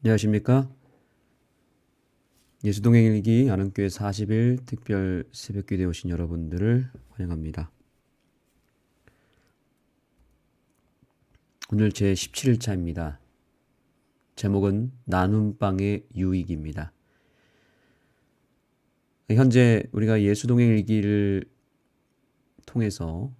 안녕하십니까? 예수동행 일기 안흥교회 40일 특별 새벽기도에 오신 여러분들을 환영합니다. 오늘 제 17일차입니다. 제목은 나눔방의 유익입니다. 현재 우리가 예수동행 일기를 통해서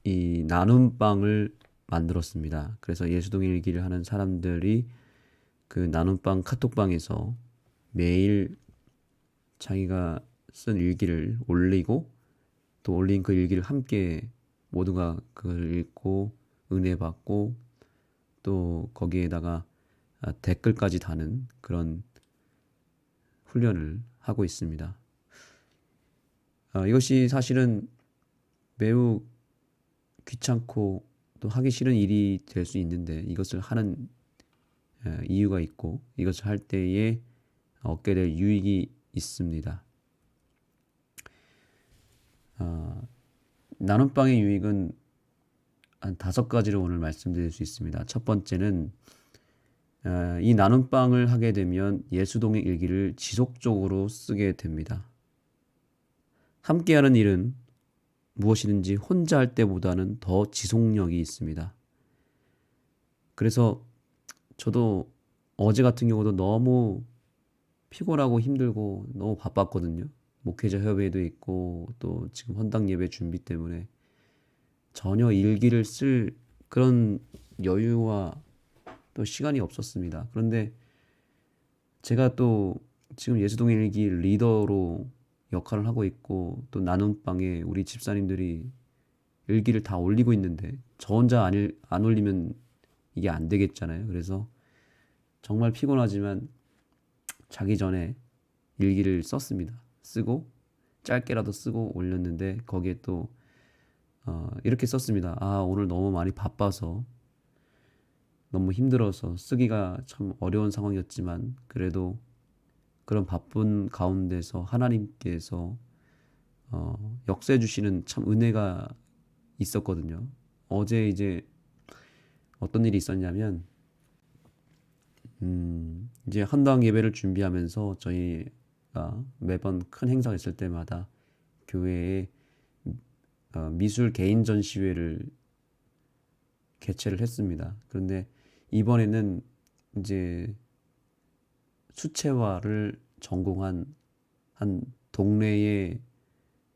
이 나눔방을 만들었습니다. 그래서 예수동행 일기를 하는 사람들이 그 나눔방 카톡방에서 매일 자기가 쓴 일기를 올리고 또 올린 그 일기를 함께 모두가 그걸 읽고 은혜 받고 또 거기에다가 댓글까지 다는 그런 훈련을 하고 있습니다. 이것이 사실은 매우 귀찮고 또 하기 싫은 일이 될 수 있는데 이것을 하는 이유가 있고 이것을 할 때에 얻게 될 유익이 있습니다. 나눔방의 유익은 한 5가지로 오늘 말씀드릴 수 있습니다. 첫 번째는 이 나눔방을 하게 되면 예수동의 일기를 지속적으로 쓰게 됩니다. 함께하는 일은 무엇이든지 혼자 할 때보다는 더 지속력이 있습니다. 그래서 저도 어제 같은 경우도 너무 피곤하고 힘들고 너무 바빴거든요. 목회자 협의회도 있고 또 지금 헌당 예배 준비 때문에 전혀 일기를 쓸 그런 여유와 또 시간이 없었습니다. 그런데 제가 또 지금 예수동의 일기 리더로 역할을 하고 있고 또 나눔방에 우리 집사님들이 일기를 다 올리고 있는데 저 혼자 안 올리면 이게 안 되겠잖아요. 그래서 정말 피곤하지만 자기 전에 일기를 썼습니다. 쓰고 짧게라도 쓰고 올렸는데 거기에 또 이렇게 썼습니다. 오늘 너무 많이 바빠서 너무 힘들어서 쓰기가 참 어려운 상황이었지만 그래도 그런 바쁜 가운데서 하나님께서 역사해 주시는 참 은혜가 있었거든요. 어제 이제 어떤 일이 있었냐면 이제 헌당 예배를 준비하면서 저희가 매번 큰 행사가 있을 때마다 교회에 미술 개인 전시회를 개최를 했습니다. 그런데 이번에는 이제 수채화를 전공한 한 동네에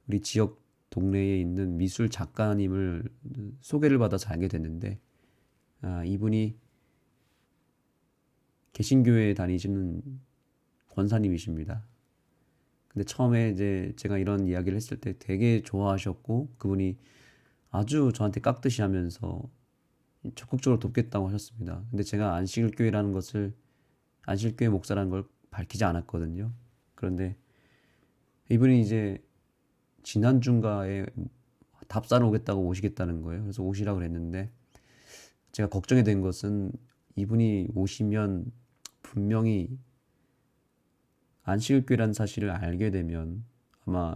우리 지역 동네에 있는 미술 작가님을 소개를 받아서 알게 됐는데 이분이 개신교회에 다니시는 권사님이십니다. 근데 처음에 이제 제가 이런 이야기를 했을 때 되게 좋아하셨고 그분이 아주 저한테 깍듯이 하면서 적극적으로 돕겠다고 하셨습니다. 근데 제가 안식교회 목사라는 걸 밝히지 않았거든요. 그런데 이분이 이제 지난주인가에 답사를 오겠다고 오시겠다는 거예요. 그래서 오시라고 그랬는데 제가 걱정이 된 것은 이분이 오시면 분명히 안식일교회라는 사실을 알게 되면 아마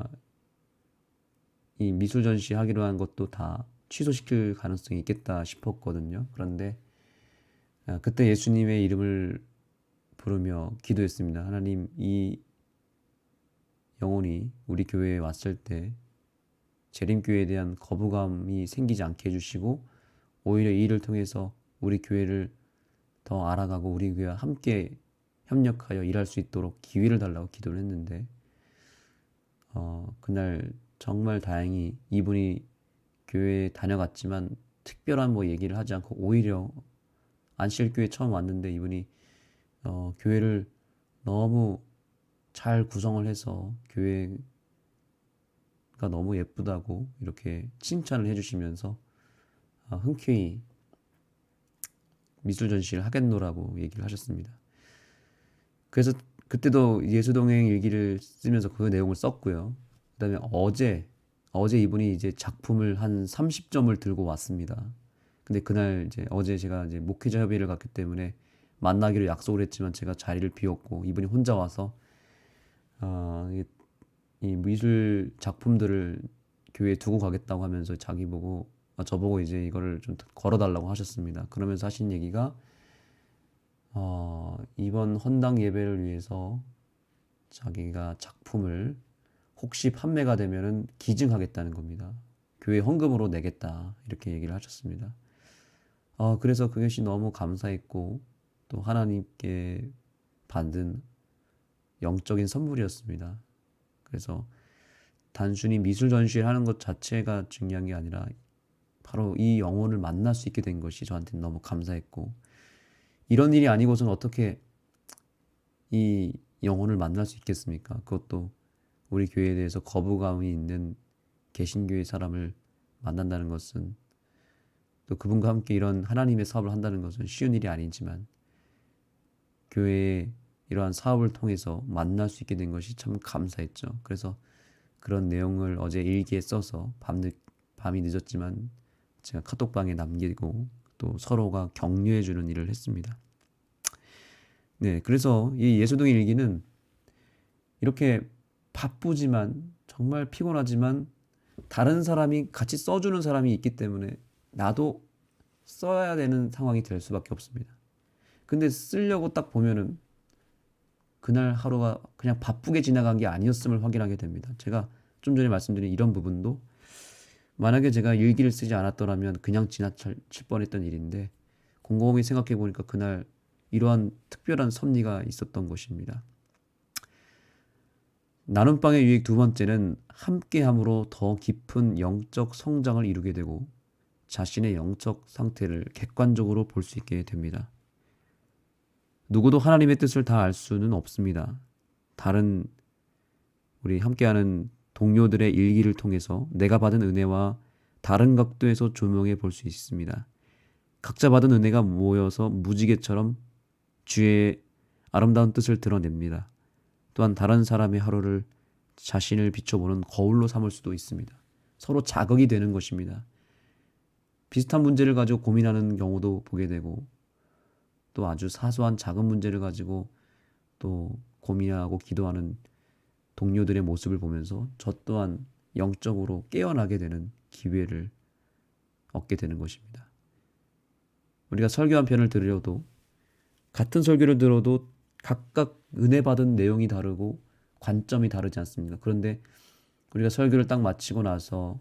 이 미술 전시 하기로 한 것도 다 취소시킬 가능성이 있겠다 싶었거든요. 그런데 그때 예수님의 이름을 부르며 기도했습니다. 하나님, 이 영혼이 우리 교회에 왔을 때 재림교회에 대한 거부감이 생기지 않게 해주시고 오히려 이 일을 통해서 우리 교회를 더 알아가고 우리 교회와 함께 협력하여 일할 수 있도록 기회를 달라고 기도를 했는데 그날 정말 다행히 이분이 교회에 다녀갔지만 특별한 뭐 얘기를 하지 않고 오히려 안식일교회 처음 왔는데 이분이 교회를 너무 잘 구성을 해서 교회가 너무 예쁘다고 이렇게 칭찬을 해주시면서 흔쾌히 미술 전시를 하겠노라고 얘기를 하셨습니다. 그래서 그때도 예수동행 일기를 쓰면서 그 내용을 썼고요. 그다음에 어제 이분이 이제 작품을 한 30점을 들고 왔습니다. 근데 그날 이제 어제 제가 이제 목회자 협의를 갔기 때문에 만나기로 약속을 했지만 제가 자리를 비웠고 이분이 혼자 와서 이 미술 작품들을 교회에 두고 가겠다고 하면서 자기 보고 저보고 이제 이거를 좀 걸어달라고 하셨습니다. 그러면서 하신 얘기가 이번 헌당 예배를 위해서 자기가 작품을 혹시 판매가 되면은 기증하겠다는 겁니다. 교회 헌금으로 내겠다 이렇게 얘기를 하셨습니다. 그래서 그것이 너무 감사했고 또 하나님께 받은 영적인 선물이었습니다. 그래서 단순히 미술 전시를 하는 것 자체가 중요한 게 아니라 바로 이 영혼을 만날 수 있게 된 것이 저한테는 너무 감사했고, 이런 일이 아니고서는 어떻게 이 영혼을 만날 수 있겠습니까? 그것도 우리 교회에 대해서 거부감이 있는 개신교의 사람을 만난다는 것은, 또 그분과 함께 이런 하나님의 사업을 한다는 것은 쉬운 일이 아니지만 교회의 이러한 사업을 통해서 만날 수 있게 된 것이 참 감사했죠. 그래서 그런 내용을 어제 일기에 써서 밤이 늦었지만 제가 카톡방에 남기고 또 서로가 격려해주는 일을 했습니다. 네, 그래서 이 예수동의 일기는 이렇게 바쁘지만 정말 피곤하지만 다른 사람이 같이 써주는 사람이 있기 때문에 나도 써야 되는 상황이 될 수밖에 없습니다. 근데 쓰려고 딱 보면은 그날 하루가 그냥 바쁘게 지나간 게 아니었음을 확인하게 됩니다. 제가 좀 전에 말씀드린 이런 부분도 만약에 제가 일기를 쓰지 않았더라면 그냥 지나칠 뻔했던 일인데, 곰곰이 생각해 보니까 그날 이러한 특별한 섭리가 있었던 것입니다. 나눔방의 유익 두 번째는 함께함으로 더 깊은 영적 성장을 이루게 되고 자신의 영적 상태를 객관적으로 볼 수 있게 됩니다. 누구도 하나님의 뜻을 다 알 수는 없습니다. 다른 우리 함께하는 동료들의 일기를 통해서 내가 받은 은혜와 다른 각도에서 조명해 볼 수 있습니다. 각자 받은 은혜가 모여서 무지개처럼 주의 아름다운 뜻을 드러냅니다. 또한 다른 사람의 하루를 자신을 비춰보는 거울로 삼을 수도 있습니다. 서로 자극이 되는 것입니다. 비슷한 문제를 가지고 고민하는 경우도 보게 되고, 또 아주 사소한 작은 문제를 가지고 또 고민하고 기도하는 동료들의 모습을 보면서 저 또한 영적으로 깨어나게 되는 기회를 얻게 되는 것입니다. 우리가 설교 한 편을 들으려도 같은 설교를 들어도 각각 은혜 받은 내용이 다르고 관점이 다르지 않습니까? 그런데 우리가 설교를 딱 마치고 나서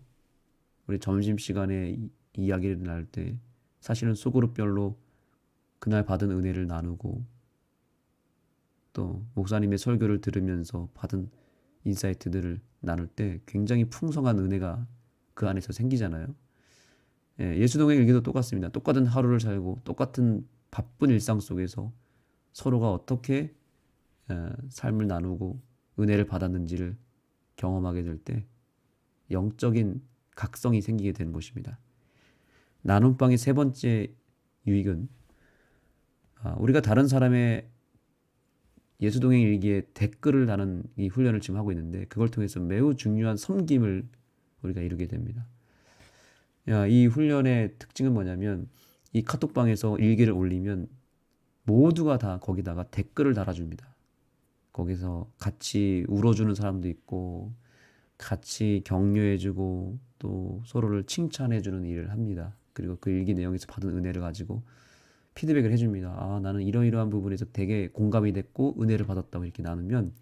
우리 점심시간에 이야기를 나눌 때 사실은 소그룹별로 그날 받은 은혜를 나누고 또 목사님의 설교를 들으면서 받은 인사이트들을 나눌 때 굉장히 풍성한 은혜가 그 안에서 생기잖아요. 예수동의 일기도 똑같습니다. 똑같은 하루를 살고 똑같은 바쁜 일상 속에서 서로가 어떻게 삶을 나누고 은혜를 받았는지를 경험하게 될 때 영적인 각성이 생기게 되는 것입니다. 나눔방의 세 번째 유익은 우리가 다른 사람의 예수동행 일기에 댓글을 다는 이 훈련을 지금 하고 있는데, 그걸 통해서 매우 중요한 섬김을 우리가 이루게 됩니다. 이 훈련의 특징은 뭐냐면 이 카톡방에서 일기를 올리면 모두가 다 거기다가 댓글을 달아줍니다. 거기서 같이 울어주는 사람도 있고 같이 격려해주고 또 서로를 칭찬해주는 일을 합니다. 그리고 그 일기 내용에서 받은 은혜를 가지고 피드백을 해줍니다. 나는 이러이러한 부분에서 되게 공감이 됐고 은혜를 받았다고 이렇게 나누면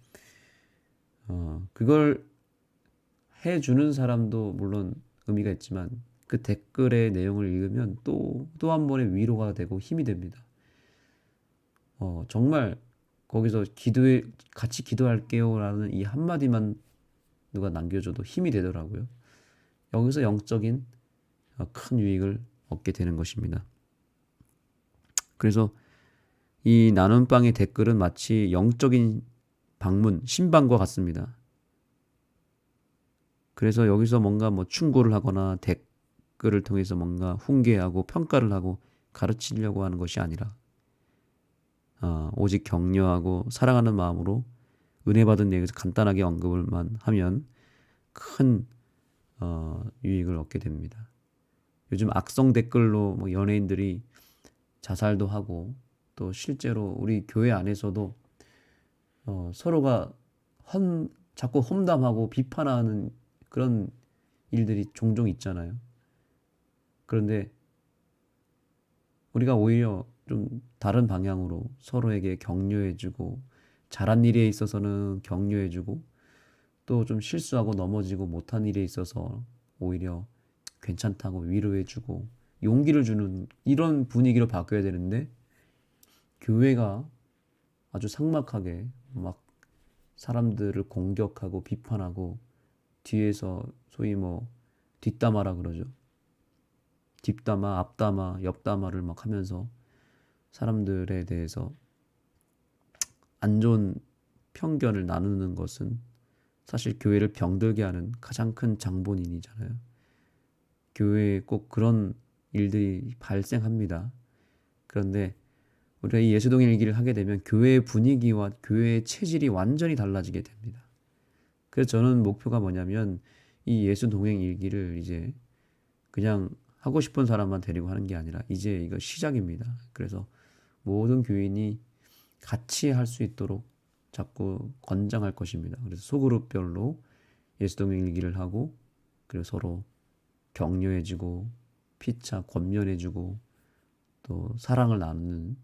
그걸 해주는 사람도 물론 의미가 있지만 그 댓글의 내용을 읽으면 또 한 번의 위로가 되고 힘이 됩니다. 정말 거기서 같이 기도할게요 라는 이 한마디만 누가 남겨줘도 힘이 되더라고요. 여기서 영적인 큰 유익을 얻게 되는 것입니다. 그래서 이 나눔방의 댓글은 마치 영적인 방문, 신방과 같습니다. 그래서 여기서 뭔가 충고를 하거나 댓글을 통해서 뭔가 훈계하고 평가를 하고 가르치려고 하는 것이 아니라 오직 격려하고 사랑하는 마음으로 은혜 받은 내용에서 간단하게 언급을만 하면 큰 유익을 얻게 됩니다. 요즘 악성 댓글로 연예인들이 자살도 하고 또 실제로 우리 교회 안에서도 서로가 자꾸 험담하고 비판하는 그런 일들이 종종 있잖아요. 그런데 우리가 오히려 좀 다른 방향으로 서로에게 격려해주고 잘한 일에 있어서는 격려해주고 또 좀 실수하고 넘어지고 못한 일에 있어서 오히려 괜찮다고 위로해주고 용기를 주는 이런 분위기로 바뀌어야 되는데 교회가 아주 삭막하게 막 사람들을 공격하고 비판하고 뒤에서 소위 뭐 뒷담화라 그러죠. 뒷담화, 앞담화, 옆담화를 막 하면서 사람들에 대해서 안 좋은 편견을 나누는 것은 사실 교회를 병들게 하는 가장 큰 장본인이잖아요. 교회에 꼭 그런 일들이 발생합니다. 그런데 우리가 이 예수동의 일기를 하게 되면 교회의 분위기와 교회의 체질이 완전히 달라지게 됩니다. 그래서 저는 목표가 뭐냐면 이 예수동행 일기를 이제 그냥 하고 싶은 사람만 데리고 하는 게 아니라 이제 이거 시작입니다. 그래서 모든 교인이 같이 할 수 있도록 자꾸 권장할 것입니다. 그래서 소그룹별로 예수동행 일기를 하고 그리고 서로 격려해주고 피차 권면해주고 또 사랑을 나누는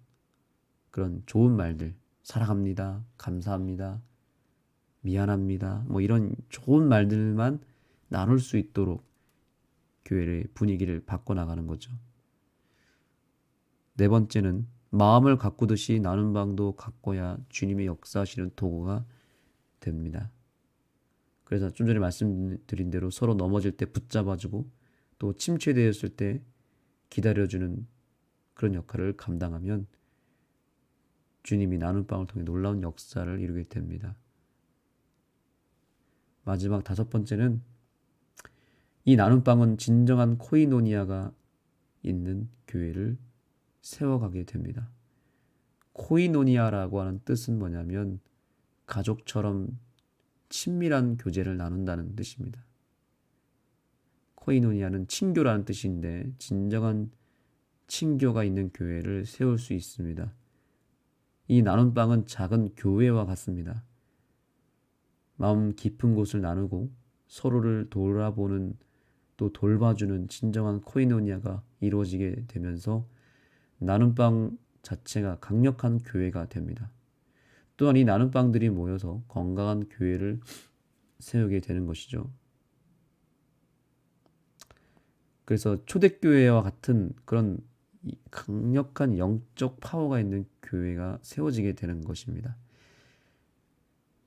그런 좋은 말들 사랑합니다, 감사합니다, 미안합니다 뭐 이런 좋은 말들만 나눌 수 있도록 교회의 분위기를 바꿔나가는 거죠. 네 번째는 마음을 가꾸듯이 나눈 방도 가꿔야 주님의 역사하시는 도구가 됩니다. 그래서 좀 전에 말씀드린 대로 서로 넘어질 때 붙잡아주고 또 침체되었을 때 기다려주는 그런 역할을 감당하면 주님이 나눈 빵을 통해 놀라운 역사를 이루게 됩니다. 마지막 다섯 번째는 이 나눔 빵은 진정한 코이노니아가 있는 교회를 세워가게 됩니다. 코이노니아라고 하는 뜻은 뭐냐면 가족처럼 친밀한 교제를 나눈다는 뜻입니다. 코이노니아는 친교라는 뜻인데 진정한 친교가 있는 교회를 세울 수 있습니다. 이 나눔 빵은 작은 교회와 같습니다. 마음 깊은 곳을 나누고 서로를 돌아보는 또 돌봐주는 진정한 코이노니아가 이루어지게 되면서 나눔빵 자체가 강력한 교회가 됩니다. 또한 이 나눔빵들이 모여서 건강한 교회를 세우게 되는 것이죠. 그래서 초대교회와 같은 그런 강력한 영적 파워가 있는 교회가 세워지게 되는 것입니다.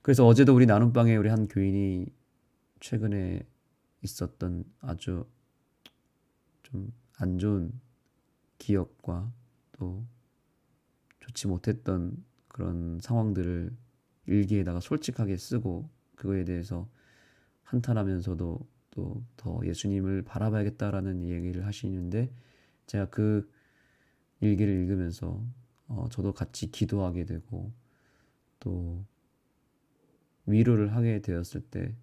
그래서 어제도 우리 나눔방에 우리 한 교인이 최근에 있었던 아주 좀 안 좋은 기억과 또 좋지 못했던 그런 상황들을 일기에다가 솔직하게 쓰고 그거에 대해서 한탄하면서도 또 더 예수님을 바라봐야겠다라는 얘기를 하시는데 제가 그 일기를 읽으면서 저도 같이 기도하게 되고 또 위로를 하게 되었을 때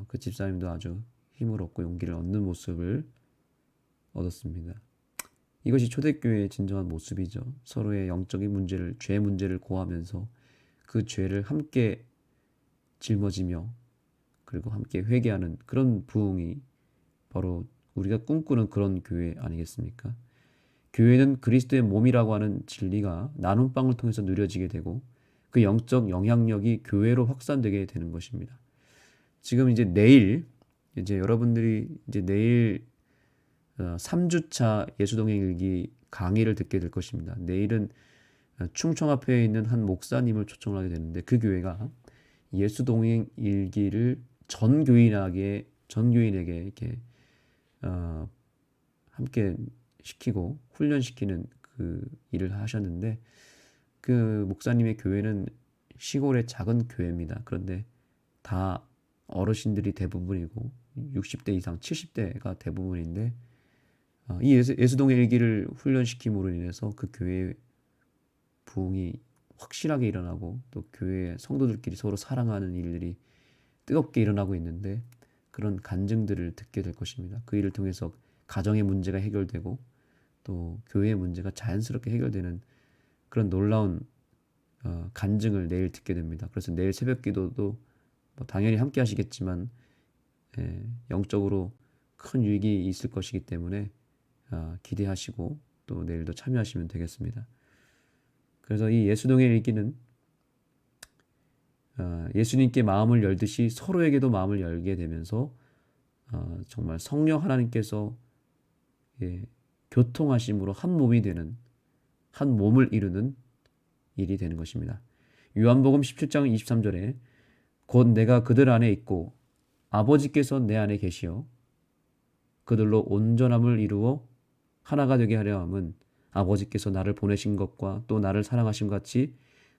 그 집사님도 아주 힘을 얻고 용기를 얻는 모습을 얻었습니다. 이것이 초대교회의 진정한 모습이죠. 서로의 영적인 문제를, 죄 문제를 고하면서 그 죄를 함께 짊어지며 그리고 함께 회개하는 그런 부흥이 바로 우리가 꿈꾸는 그런 교회 아니겠습니까? 교회는 그리스도의 몸이라고 하는 진리가 나눔빵을 통해서 누려지게 되고 그 영적 영향력이 교회로 확산되게 되는 것입니다. 지금 이제 내일 이제 여러분들이 이제 내일 3주차 예수동행 일기 강의를 듣게 될 것입니다. 내일은 충청 앞에 있는 한 목사님을 초청을 하게 되는데 그 교회가 예수동행 일기를 전 교인에게 이렇게 함께 시키고 훈련시키는 그 일을 하셨는데 그 목사님의 교회는 시골의 작은 교회입니다. 그런데 다 어르신들이 대부분이고 60대 이상 70대가 대부분인데 이 예수동의 일기를 훈련시킴으로 인해서 그 교회의 부흥이 확실하게 일어나고 또 교회 성도들끼리 서로 사랑하는 일들이 뜨겁게 일어나고 있는데 그런 간증들을 듣게 될 것입니다. 그 일을 통해서 가정의 문제가 해결되고 또 교회의 문제가 자연스럽게 해결되는 그런 놀라운 간증을 내일 듣게 됩니다. 그래서 내일 새벽 기도도 뭐 당연히 함께 하시겠지만 영적으로 큰 유익이 있을 것이기 때문에 기대하시고 또 내일도 참여하시면 되겠습니다. 그래서 이 예수동의 일기는 예수님께 마음을 열듯이 서로에게도 마음을 열게 되면서 정말 성령 하나님께서 교통하심으로 한 몸이 되는, 한 몸을 이루는 일이 되는 것입니다. 요한복음 17장 23절에 곧 내가 그들 안에 있고 아버지께서 내 안에 계시어 그들로 온전함을 이루어 하나가 되게 하려 함은 아버지께서 나를 보내신 것과 또 나를 사랑하신 같이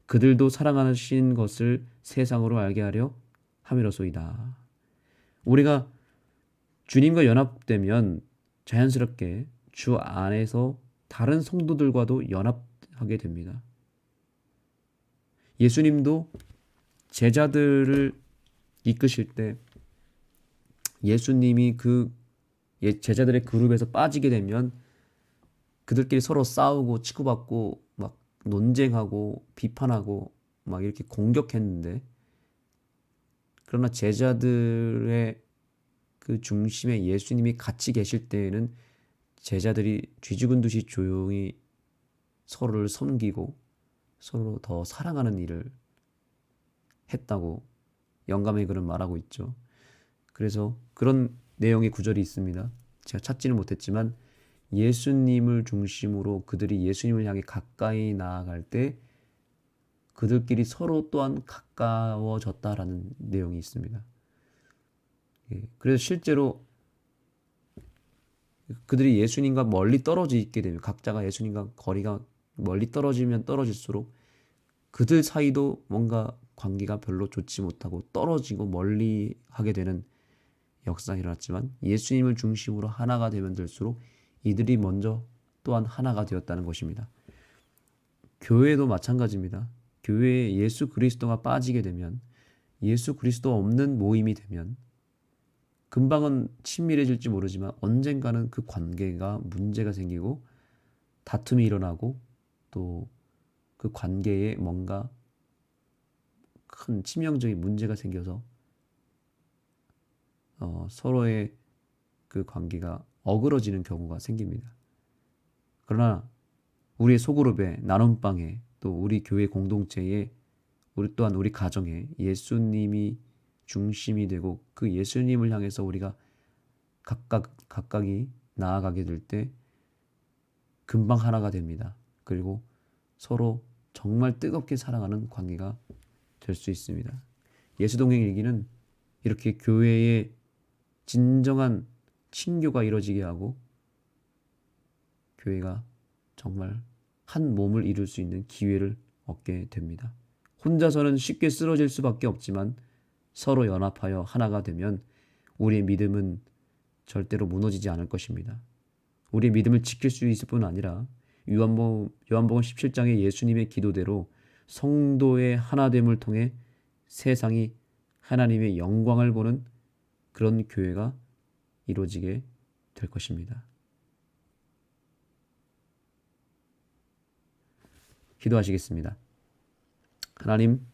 그들도 사랑하신 것을 세상으로 알게 하려 함이로소이다. 우리가 주님과 연합되면 자연스럽게 주 안에서 다른 성도들과도 연합하게 됩니다. 예수님도 제자들을 이끄실 때 예수님이 그 제자들의 그룹에서 빠지게 되면 그들끼리 서로 싸우고 치고받고 막 논쟁하고 비판하고 막 이렇게 공격했는데, 그러나 제자들의 그 중심에 예수님이 같이 계실 때에는 제자들이 쥐죽은 듯이 조용히 서로를 섬기고 서로 더 사랑하는 일을 했다고 영감의 글은 말하고 있죠. 그래서 그런 내용의 구절이 있습니다. 제가 찾지는 못했지만 예수님을 중심으로 그들이 예수님을 향해 가까이 나아갈 때 그들끼리 서로 또한 가까워졌다라는 내용이 있습니다. 그래서 실제로 그들이 예수님과 멀리 떨어져 있게 되면, 각자가 예수님과 거리가 멀리 떨어지면 떨어질수록 그들 사이도 뭔가 관계가 별로 좋지 못하고 떨어지고 멀리 하게 되는 역사가 일어났지만, 예수님을 중심으로 하나가 되면 될수록 이들이 먼저 또한 하나가 되었다는 것입니다. 교회도 마찬가지입니다. 교회에 예수 그리스도가 빠지게 되면, 예수 그리스도 없는 모임이 되면 금방은 친밀해질지 모르지만 언젠가는 그 관계가 문제가 생기고 다툼이 일어나고 또 그 관계에 뭔가 큰 치명적인 문제가 생겨서 서로의 그 관계가 어그러지는 경우가 생깁니다. 그러나 우리의 소그룹에, 나눔방에, 또 우리 교회 공동체에, 우리 또한 우리 가정에 예수님이 중심이 되고 그 예수님을 향해서 우리가 각각이 나아가게 될 때 금방 하나가 됩니다. 그리고 서로 정말 뜨겁게 사랑하는 관계가 될 수 있습니다. 예수동행 일기는 이렇게 교회의 진정한 친교가 이루어지게 하고 교회가 정말 한 몸을 이룰 수 있는 기회를 얻게 됩니다. 혼자서는 쉽게 쓰러질 수밖에 없지만 서로 연합하여 하나가 되면 우리의 믿음은 절대로 무너지지 않을 것입니다. 우리의 믿음을 지킬 수 있을 뿐 아니라 요한복음 17장의 예수님의 기도대로 성도의 하나됨을 통해 세상이 하나님의 영광을 보는 그런 교회가 이루어지게 될 것입니다. 기도하시겠습니다. 하나님,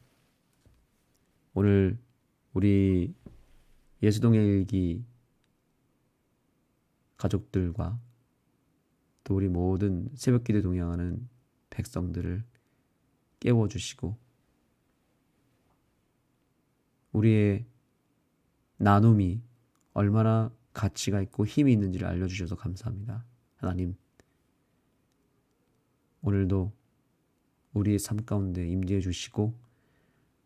오늘 우리 예수동의 일기 가족들과 또 우리 모든 새벽기도에 동행하는 백성들을 깨워주시고 우리의 나눔이 얼마나 가치가 있고 힘이 있는지를 알려주셔서 감사합니다. 하나님, 오늘도 우리의 삶 가운데 임재해 주시고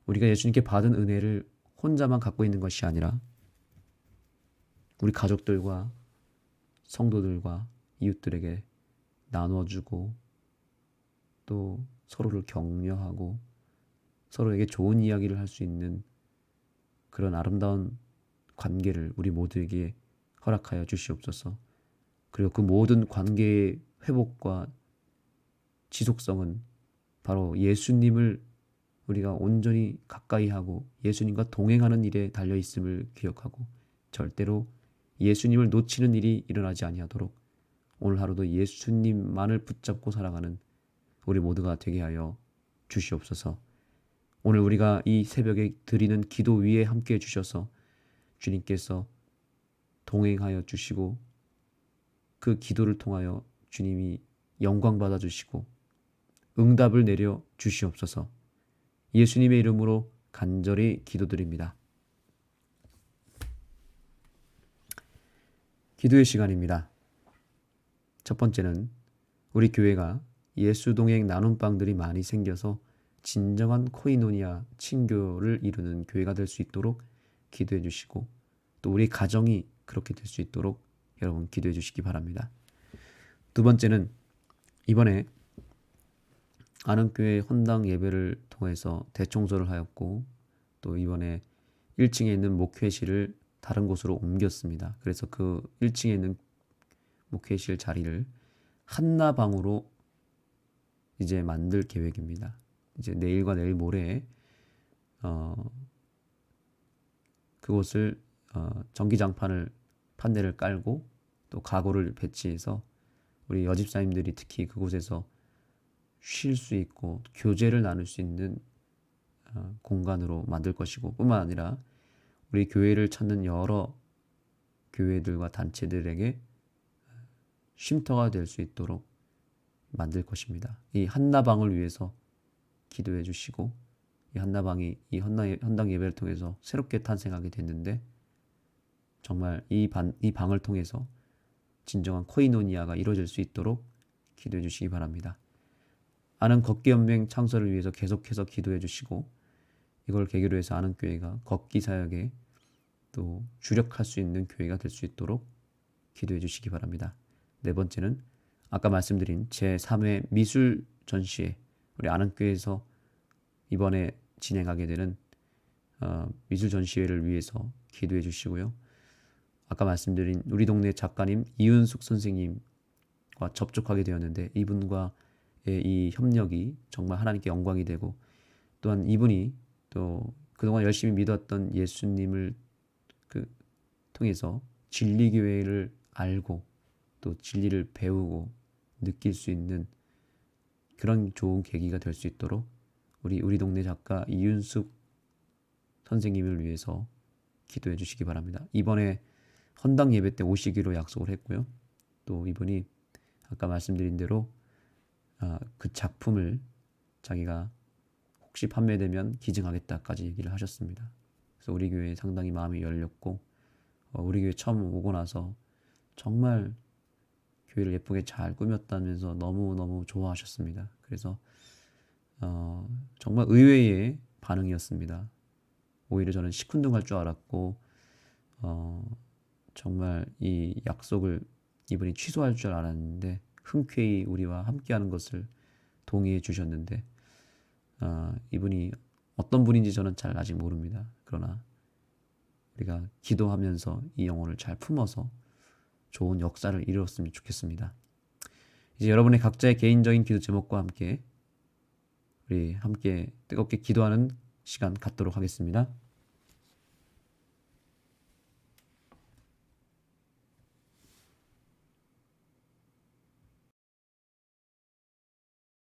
우리가 예수님께 받은 은혜를 혼자만 갖고 있는 것이 아니라 우리 가족들과 성도들과 이웃들에게 나눠주고 또 서로를 격려하고 서로에게 좋은 이야기를 할 수 있는 그런 아름다운 관계를 우리 모두에게 허락하여 주시옵소서. 그리고 그 모든 관계의 회복과 지속성은 바로 예수님을 우리가 온전히 가까이 하고 예수님과 동행하는 일에 달려 있음을 기억하고 절대로 예수님을 놓치는 일이 일어나지 아니하도록 오늘 하루도 예수님만을 붙잡고 살아가는 우리 모두가 되게 하여 주시옵소서. 오늘 우리가 이 새벽에 드리는 기도 위에 함께 해 주셔서 주님께서 동행하여 주시고 그 기도를 통하여 주님이 영광 받아 주시고 응답을 내려 주시옵소서. 예수님의 이름으로 간절히 기도드립니다. 기도의 시간입니다. 첫 번째는 우리 교회가 예수 동행 나눔방들이 많이 생겨서 진정한 코이노니아 친교를 이루는 교회가 될 수 있도록 기도해 주시고, 또 우리 가정이 그렇게 될 수 있도록 여러분 기도해 주시기 바랍니다. 두 번째는 이번에 아는교회 헌당 예배를 통해서 대청소를 하였고, 또 이번에 1층에 있는 목회실을 다른 곳으로 옮겼습니다. 그래서 그 1층에 있는 목회실 자리를 한나방으로 이제 만들 계획입니다. 이제 내일과 내일 모레 그곳을 전기장판을 판넬을 깔고 또 가구를 배치해서 우리 여집사님들이 특히 그곳에서 쉴 수 있고 교제를 나눌 수 있는 공간으로 만들 것이고, 뿐만 아니라 우리 교회를 찾는 여러 교회들과 단체들에게 쉼터가 될 수 있도록 만들 것입니다. 이 한나방을 위해서 기도해 주시고, 이 한나방이 이 헌당 예배를 통해서 새롭게 탄생하게 됐는데, 정말 이 방을 통해서 진정한 코이노니아가 이루어질 수 있도록 기도해 주시기 바랍니다. 아는 걷기연맹 창설을 위해서 계속해서 기도해 주시고, 이걸 계기로 해서 아는 교회가 걷기 사역에 또 주력할 수 있는 교회가 될 수 있도록 기도해 주시기 바랍니다. 네 번째는 아까 말씀드린 제3회 미술 전시회, 우리 아는 교회에서 이번에 진행하게 되는 미술 전시회를 위해서 기도해 주시고요. 아까 말씀드린 우리 동네 작가님 이윤숙 선생님과 접촉하게 되었는데, 이분과의 이 협력이 정말 하나님께 영광이 되고, 또한 이분이 또 그동안 열심히 믿었던 예수님을 통해서 진리교회를 알고 또 진리를 배우고 느낄 수 있는 그런 좋은 계기가 될 수 있도록 우리 동네 작가 이윤숙 선생님을 위해서 기도해 주시기 바랍니다. 이번에 헌당 예배 때 오시기로 약속을 했고요. 또 이분이 아까 말씀드린 대로 그 작품을 자기가 혹시 판매되면 기증하겠다까지 얘기를 하셨습니다. 그래서 우리 교회에 상당히 마음이 열렸고, 우리 교회 처음 오고 나서 정말 교회를 예쁘게 잘 꾸몄다면서 너무너무 좋아하셨습니다. 그래서 정말 의외의 반응이었습니다. 오히려 저는 시큰둥할 줄 알았고, 정말 이 약속을 이분이 취소할 줄 알았는데 흔쾌히 우리와 함께하는 것을 동의해 주셨는데, 이분이 어떤 분인지 저는 잘 아직 모릅니다. 그러나 우리가 기도하면서 이 영혼을 잘 품어서 좋은 역사를 이루었으면 좋겠습니다. 이제 여러분의 각자의 개인적인 기도 제목과 함께 우리 함께 뜨겁게 기도하는 시간 갖도록 하겠습니다.